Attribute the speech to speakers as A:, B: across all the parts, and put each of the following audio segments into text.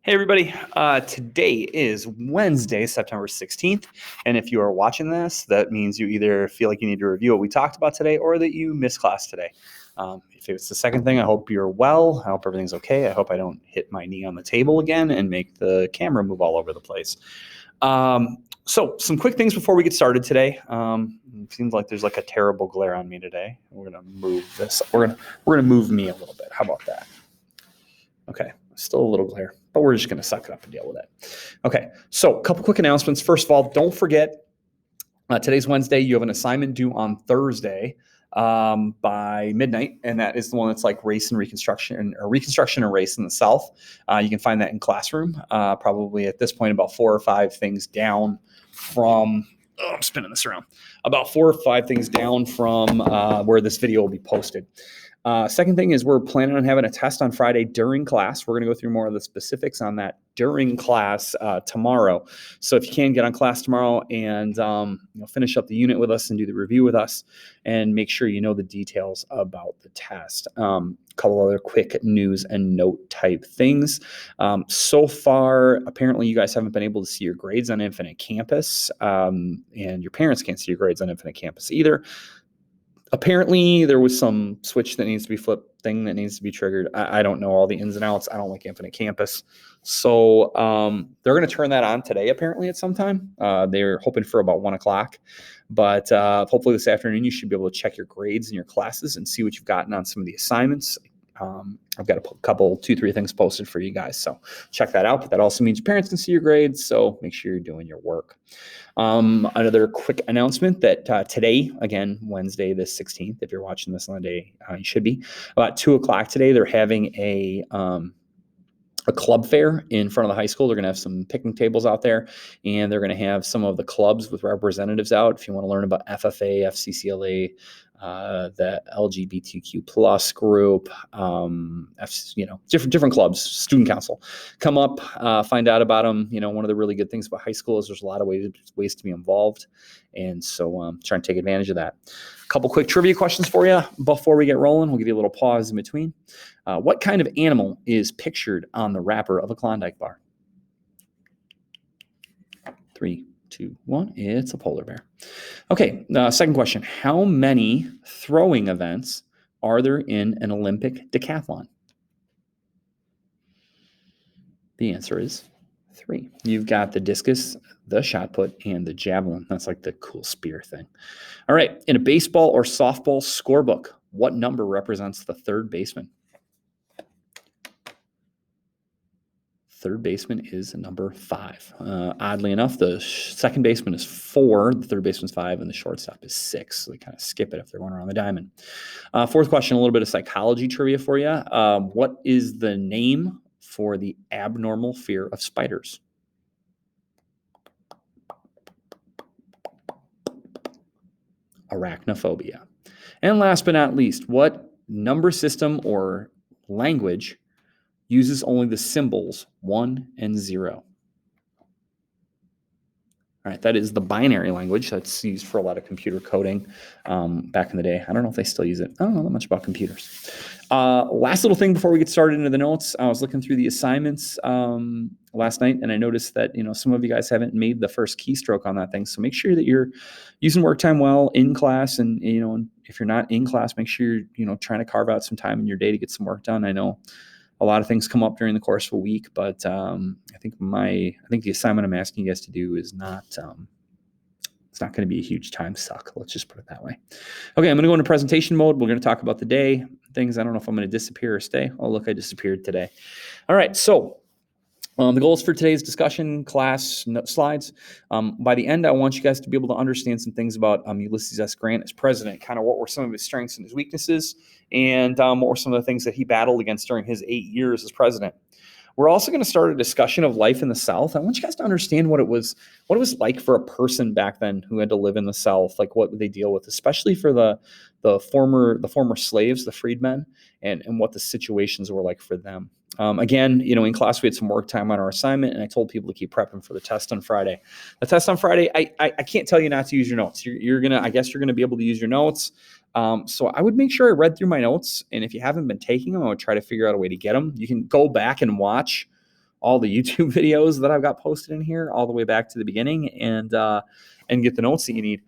A: Hey everybody, today is Wednesday, September 16th, and if you are watching this, that means you either feel like you need to review what we talked about today or that you missed class today. If it's the second thing, I hope you're well. I hope everything's okay. I hope I don't hit my knee on the table again and make the camera move all over the place. So some quick things before we get started today. It seems like there's like a terrible glare on me today. We're gonna move this. We're gonna move me a little bit. How about that? Okay, still a little glare, but we're just going to suck it up and deal with it. Okay, so a couple quick announcements. First of all, don't forget, today's Wednesday. You have an assignment due on Thursday by midnight, and that is the one that's like race and reconstruction, or reconstruction and race in the South. You can find that in Classroom, probably at this point about 4 or 5 things down from, I'm spinning this around, about 4 or 5 things down from where this video will be posted. Second thing is we're planning on having a test on Friday during class. We're going to go through more of the specifics on that during class tomorrow. So if you can, get on class tomorrow and finish up the unit with us and do the review with us and make sure you know the details about the test. Couple other quick news and note type things. So far, apparently you guys haven't been able to see your grades on Infinite Campus, and your parents can't see your grades on Infinite Campus either. Apparently, there was some switch that needs to be flipped, thing that needs to be triggered. I don't know all the ins and outs. I don't like Infinite Campus. So they're going to turn that on today, apparently, at some time. They're hoping for about 1 o'clock. But hopefully this afternoon, you should be able to check your grades in your classes and see what you've gotten on some of the assignments. I've got a couple, 2-3 things posted for you guys. So check that out. But that also means your parents can see your grades. So make sure you're doing your work. Another quick announcement that today, again, Wednesday the 16th, if you're watching this on the day, you should be, about 2 o'clock today, they're having a club fair in front of the high school. They're going to have some picnic tables out there, and they're going to have some of the clubs with representatives out. If you want to learn about FFA, FCCLA, the LGBTQ plus group, different clubs, student council, come up, find out about them. One of the really good things about high school is there's a lot of ways to be involved. And so try and take advantage of that. A couple quick trivia questions for you before we get rolling. We'll give you a little pause in between. What kind of animal is pictured on the wrapper of a Klondike bar? 3, 2, 1. It's a polar bear. Okay, second question. How many throwing events are there in an Olympic decathlon? The answer is 3. You've got the discus, the shot put, and the javelin. That's like the cool spear thing. All right, in a baseball or softball scorebook, what number represents the third baseman? Third baseman is number 5. Oddly enough, the second baseman is 4, the third baseman's 5, and the shortstop is 6. So they kind of skip it if they're going around the diamond. Fourth question, a little bit of psychology trivia for you. What is the name for the abnormal fear of spiders? Arachnophobia. And last but not least, what number system or language uses only the symbols 1 and 0? All right, that is the binary language that's used for a lot of computer coding back in the day. I don't know if they still use it. I don't know that much about computers. Last little thing before we get started into the notes, I was looking through the assignments last night, and I noticed that some of you guys haven't made the first keystroke on that thing. So make sure that you're using work time well in class, and if you're not in class, make sure you're trying to carve out some time in your day to get some work done. I know a lot of things come up during the course of a week, but I think the assignment I'm asking you guys to do is not, it's not going to be a huge time suck. Let's just put it that way. Okay, I'm going to go into presentation mode. We're going to talk about the day, things. I don't know if I'm going to disappear or stay. Oh, look, I disappeared today. All right, so the goals for today's discussion, class slides. By the end, I want you guys to be able to understand some things about Ulysses S. Grant as president, kind of what were some of his strengths and his weaknesses, and what were some of the things that he battled against during his 8 years as president. We're also going to start a discussion of life in the South. I want you guys to understand what it was like for a person back then who had to live in the South, like what they deal with, especially for the former slaves, the freedmen, and what the situations were like for them. Again, in class we had some work time on our assignment, and I told people to keep prepping for the test on Friday. The test on Friday, I can't tell you not to use your notes. I guess you're gonna be able to use your notes. So I would make sure I read through my notes, and if you haven't been taking them, I would try to figure out a way to get them. You can go back and watch all the YouTube videos that I've got posted in here all the way back to the beginning and get the notes that you need.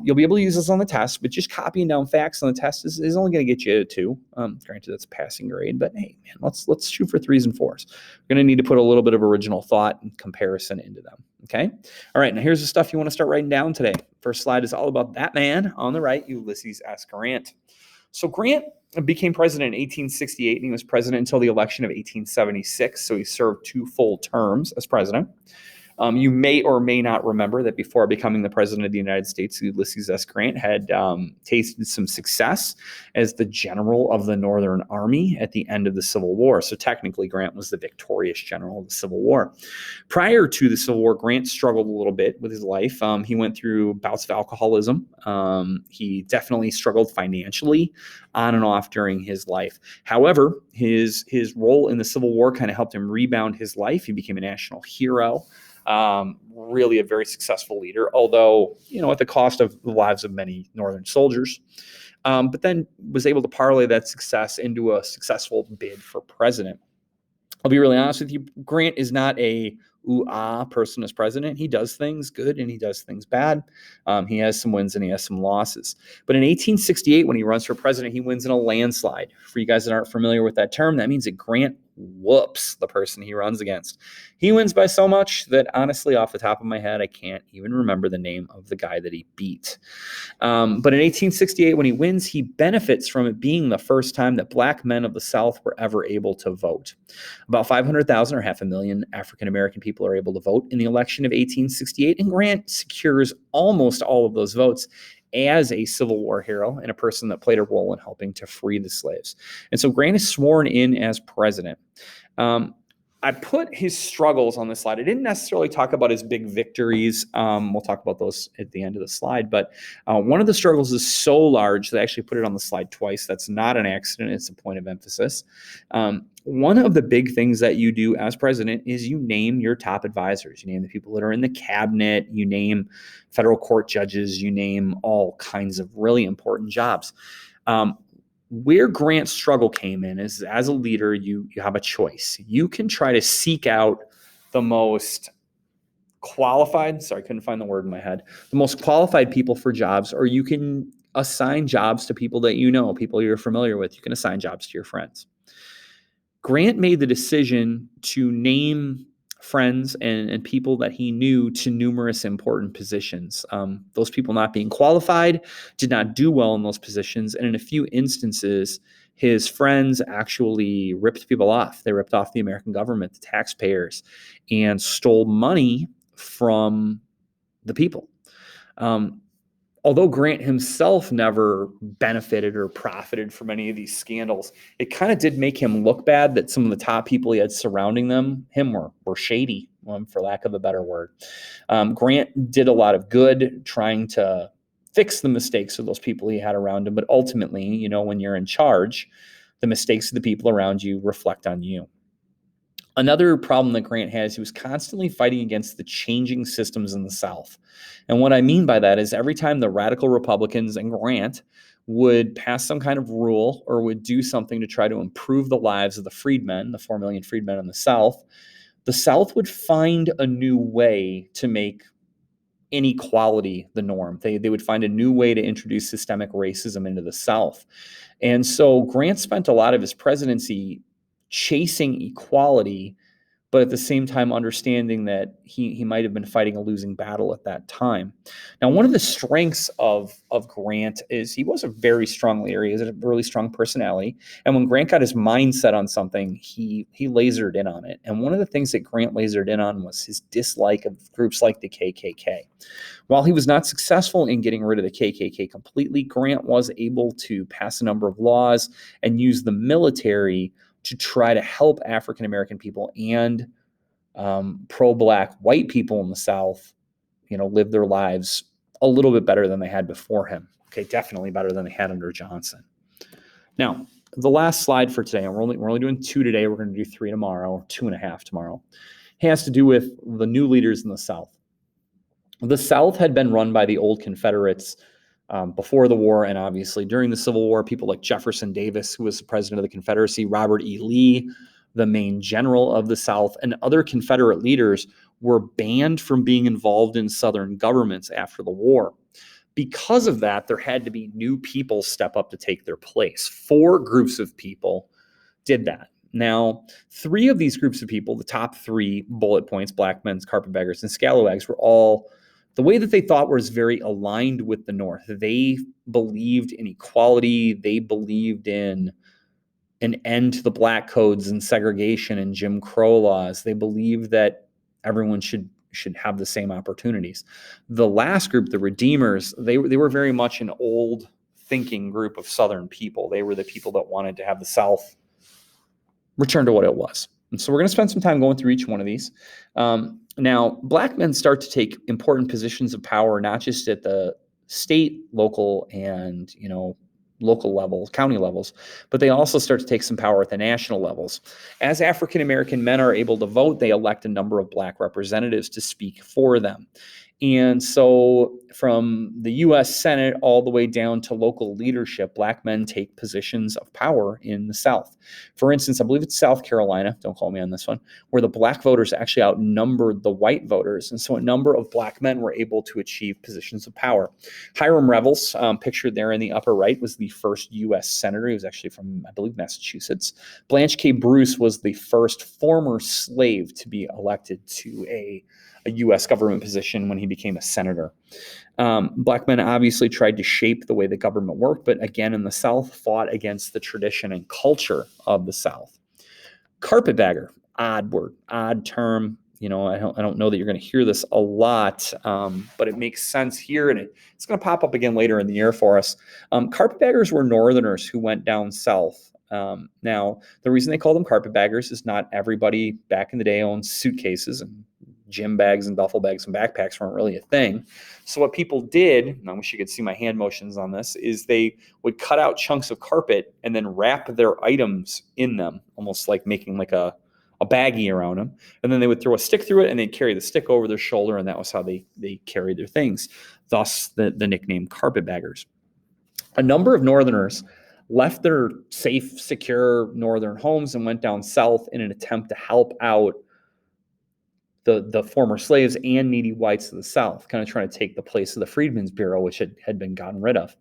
A: You'll be able to use this on the test, but just copying down facts on the test is only going to get you a 2. Granted, that's a passing grade, but hey, man, let's shoot for 3s and 4s. We're going to need to put a little bit of original thought and comparison into them. Okay. All right. Now here's the stuff you want to start writing down today. First slide is all about that man on the right, Ulysses S. Grant. So Grant became president in 1868, and he was president until the election of 1876. So he served 2 full terms as president. You may or may not remember that before becoming the president of the United States, Ulysses S. Grant had tasted some success as the general of the Northern Army at the end of the Civil War. So technically, Grant was the victorious general of the Civil War. Prior to the Civil War, Grant struggled a little bit with his life. He went through bouts of alcoholism. He definitely struggled financially on and off during his life. However, his role in the Civil War kind of helped him rebound his life. He became a national hero. Really a very successful leader, although, at the cost of the lives of many Northern soldiers. But then was able to parlay that success into a successful bid for president. I'll be really honest with you, Grant is not a ooh-ah person as president. He does things good and he does things bad. He has some wins and he has some losses. But in 1868, when he runs for president, he wins in a landslide. For you guys that aren't familiar with that term, that means that Grant whoops the person he runs against. He wins by so much that honestly, off the top of my head, I can't even remember the name of the guy that he beat. But in 1868, when he wins, he benefits from it being the first time that Black men of the South were ever able to vote. About 500,000 or 500,000 African-American people are able to vote in the election of 1868, and Grant secures almost all of those votes as a Civil War hero and a person that played a role in helping to free the slaves. And so Grant is sworn in as president. I put his struggles on this slide. I didn't necessarily talk about his big victories. We'll talk about those at the end of the slide. But one of the struggles is so large that I actually put it on the slide twice. That's not an accident. It's a point of emphasis. One of the big things that you do as president is you name your top advisors. You name the people that are in the cabinet. You name federal court judges. You name all kinds of really important jobs. Where Grant's struggle came in is, as a leader, you have a choice. You can try to seek out the most qualified, sorry, I couldn't find the word in my head, the most qualified people for jobs, or you can assign jobs to people that you know, people you're familiar with. You can assign jobs to your friends. Grant made the decision to name friends and people that he knew to numerous important positions. Those people not being qualified did not do well in those positions. And in a few instances, his friends actually ripped people off. They ripped off the American government, the taxpayers, and stole money from the people. Although Grant himself never benefited or profited from any of these scandals, it kind of did make him look bad that some of the top people he had surrounding him were shady, for lack of a better word. Grant did a lot of good trying to fix the mistakes of those people he had around him, but ultimately, when you're in charge, the mistakes of the people around you reflect on you. Another problem that Grant has, he was constantly fighting against the changing systems in the South. And what I mean by that is every time the radical Republicans and Grant would pass some kind of rule or would do something to try to improve the lives of the freedmen, the 4 million freedmen in the South would find a new way to make inequality the norm. They would find a new way to introduce systemic racism into the South. And so Grant spent a lot of his presidency chasing equality, but at the same time understanding that he might have been fighting a losing battle at that time. Now, one of the strengths of Grant is he was a very strong leader. He has a really strong personality. And when Grant got his mind set on something, he lasered in on it. And one of the things that Grant lasered in on was his dislike of groups like the KKK. While he was not successful in getting rid of the KKK completely, Grant was able to pass a number of laws and use the military to try to help African-American people and pro-Black white people in the South, live their lives a little bit better than they had before him. Okay, definitely better than they had under Johnson. Now, the last slide for today, and we're only doing 2 today. We're going to do 3 tomorrow, 2.5 tomorrow. Has to do with the new leaders in the South. The South had been run by the old Confederates before the war, and obviously during the Civil War, people like Jefferson Davis, who was the president of the Confederacy, Robert E. Lee, the main general of the South, and other Confederate leaders were banned from being involved in Southern governments after the war. Because of that, there had to be new people step up to take their place. 4 groups of people did that. Now, 3 of these groups of people, the top 3 bullet points, black men, carpetbaggers, and scalawags, were all, the way that they thought was very aligned with the North. They believed in equality. They believed in an end to the black codes and segregation and Jim Crow laws. They believed that everyone should have the same opportunities. The last group, the Redeemers, they were very much an old thinking group of Southern people. They were the people that wanted to have the South return to what it was. And so we're going to spend some time going through each one of these. Now, black men start to take important positions of power, not just at the state, local, and local levels, county levels, but they also start to take some power at the national levels. As African American men are able to vote, they elect a number of black representatives to speak for them. And so from the U.S. Senate all the way down to local leadership, black men take positions of power in the South. For instance, I believe it's South Carolina, don't call me on this one, where the black voters actually outnumbered the white voters. And so a number of black men were able to achieve positions of power. Hiram Revels, pictured there in the upper right, was the first U.S. senator. He was actually from, I believe, Massachusetts. Blanche K. Bruce was the first former slave to be elected to a U.S. government position when he became a senator. Black men obviously tried to shape the way the government worked, but again, in the South, fought against the tradition and culture of the South. Carpetbagger, odd word, odd term. I don't know that you're going to hear this a lot, but it makes sense here, and it's going to pop up again later in the year for us. Carpetbaggers were Northerners who went down south. Now, the reason they call them carpetbaggers is not everybody back in the day owned suitcases, and gym bags and duffel bags and backpacks weren't really a thing. So what people did, and I wish you could see my hand motions on this, is they would cut out chunks of carpet and then wrap their items in them, almost like making like a baggie around them. And then they would throw a stick through it and they'd carry the stick over their shoulder, and that was how they carried their things. Thus the nickname carpetbaggers. A number of Northerners left their safe, secure northern homes and went down south in an attempt to help out the former slaves and needy whites of the South, kind of trying to take the place of the Freedmen's Bureau, which had been gotten rid of.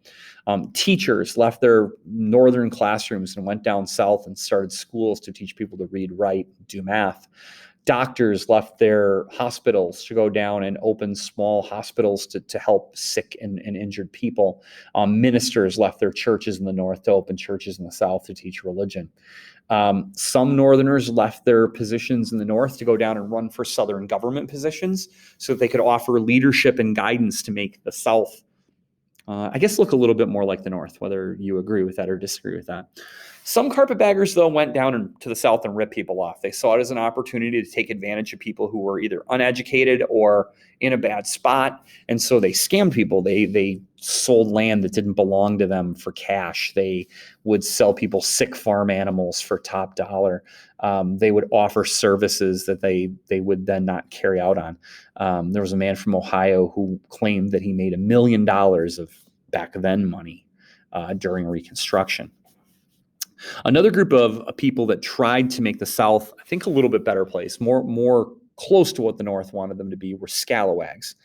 A: Teachers left their northern classrooms and went down south and started schools to teach people to read, write, do math. Doctors left their hospitals to go down and open small hospitals to help sick and injured people. Ministers left their churches in the North to open churches in the South to teach religion. Some Northerners left their positions in the North to go down and run for Southern government positions so that they could offer leadership and guidance to make the South, I guess, look a little bit more like the North, whether you agree with that or disagree with that. Some carpetbaggers, though, went down to the South and ripped people off. They saw it as an opportunity to take advantage of people who were either uneducated or in a bad spot. And so they scammed people. They sold land that didn't belong to them for cash. They would sell people sick farm animals for top dollar. They would offer services that they would then not carry out on. There was a man from Ohio who claimed that he made $1 million of back then money during Reconstruction. Another group of people that tried to make the South, I think, a little bit better place, more close to what the North wanted them to be, were scalawags.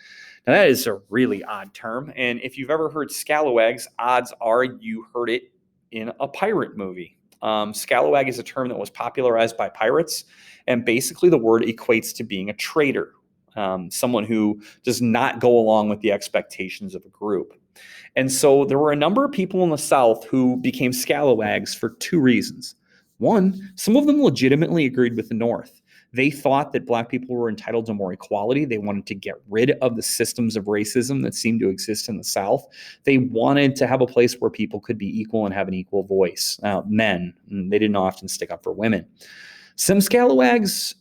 A: Now, that is a really odd term, and if you've ever heard scalawags, odds are you heard it in a pirate movie. Scalawag is a term that was popularized by pirates, and basically the word equates to being a traitor, someone who does not go along with the expectations of a group. And so there were a number of people in the South who became scalawags for 2 reasons. One, some of them legitimately agreed with the North. They thought that black people were entitled to more equality. They wanted to get rid of the systems of racism that seemed to exist in the South. They wanted to have a place where people could be equal and have an equal voice. Men, they didn't often stick up for women. Some scalawags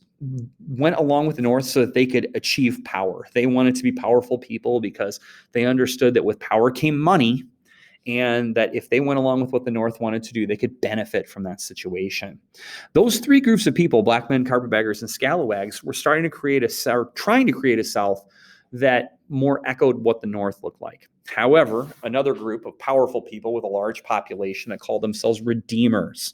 A: went along with the North so that they could achieve power. They wanted to be powerful people because they understood that with power came money, and that if they went along with what the North wanted to do, they could benefit from that situation. Those 3 groups of people, black men, carpetbaggers, and scalawags, were trying to create a South that more echoed what the North looked like. However, another group of powerful people with a large population that called themselves Redeemers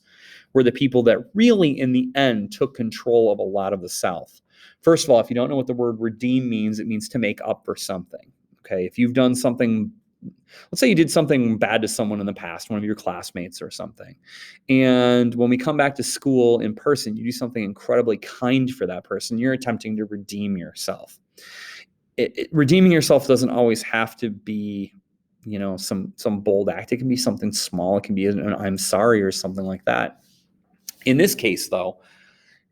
A: were the people that really, in the end, took control of a lot of the South. First of all, if you don't know what the word redeem means, it means to make up for something. Okay, if you've done something, let's say you did something bad to someone in the past, one of your classmates or something, and when we come back to school in person, you do something incredibly kind for that person, you're attempting to redeem yourself. Redeeming yourself doesn't always have to be, some bold act. It can be something small. It can be an I'm sorry or something like that. In this case, though,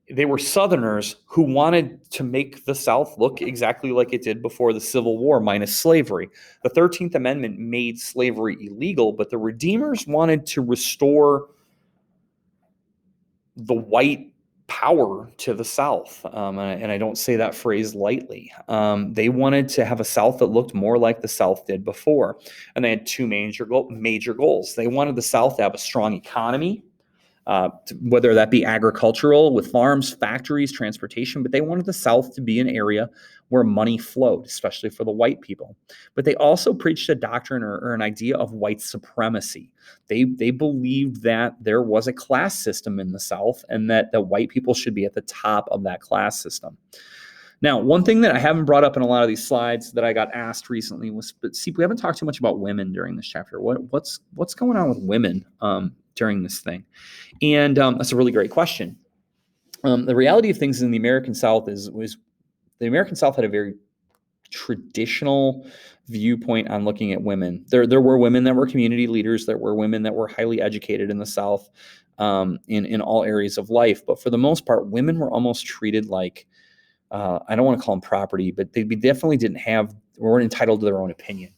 A: they were Southerners who wanted to make the South look exactly like it did before the Civil War, minus slavery. The 13th Amendment made slavery illegal, but the Redeemers wanted to restore the white power to the South. And I don't say that phrase lightly. They wanted to have a South that looked more like the South did before. And they had two major goals. They wanted the South to have a strong economy, whether that be agricultural with farms, factories, transportation, but they wanted the South to be an area where money flowed, especially for the white people. But they also preached a doctrine or an idea of white supremacy. They believed that there was a class system in the South and that the white people should be at the top of that class system. Now, one thing that I haven't brought up in a lot of these slides that I got asked recently was, but see, we haven't talked too much about women during this chapter. What's going on with women during this thing? And that's a really great question. The reality of things in the American South is the American South had a very traditional viewpoint on looking at women. There were women that were community leaders. There were women that were highly educated in the South in all areas of life. But for the most part, women were almost treated like, I don't want to call them property, but they definitely weren't entitled to their own opinion.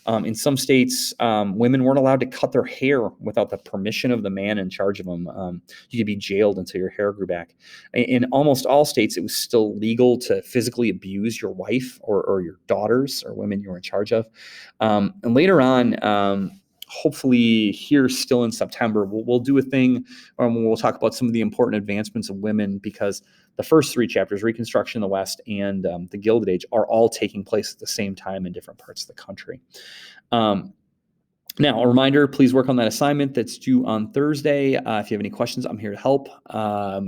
A: In some states, women weren't allowed to cut their hair without the permission of the man in charge of them. You could be jailed until your hair grew back. In almost all states, it was still legal to physically abuse your wife or your daughters or women you were in charge of. And later on, hopefully here still in September, we'll do a thing where we'll talk about some of the important advancements of women, because the first three chapters, Reconstruction in the West and the Gilded Age, are all taking place at the same time in different parts of the country. Now, a reminder, please work on that assignment that's due on Thursday. If you have any questions, I'm here to help. I'm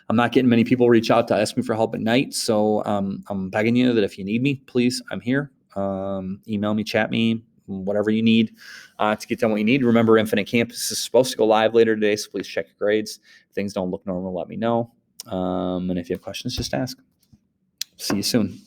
A: not getting many people reach out to ask me for help at night, so I'm begging you that if you need me, please, I'm here. Email me, chat me, whatever you need to get done what you need. Remember, Infinite Campus is supposed to go live later today, so please check your grades. If things don't look normal, let me know. And if you have questions, just ask. See you soon.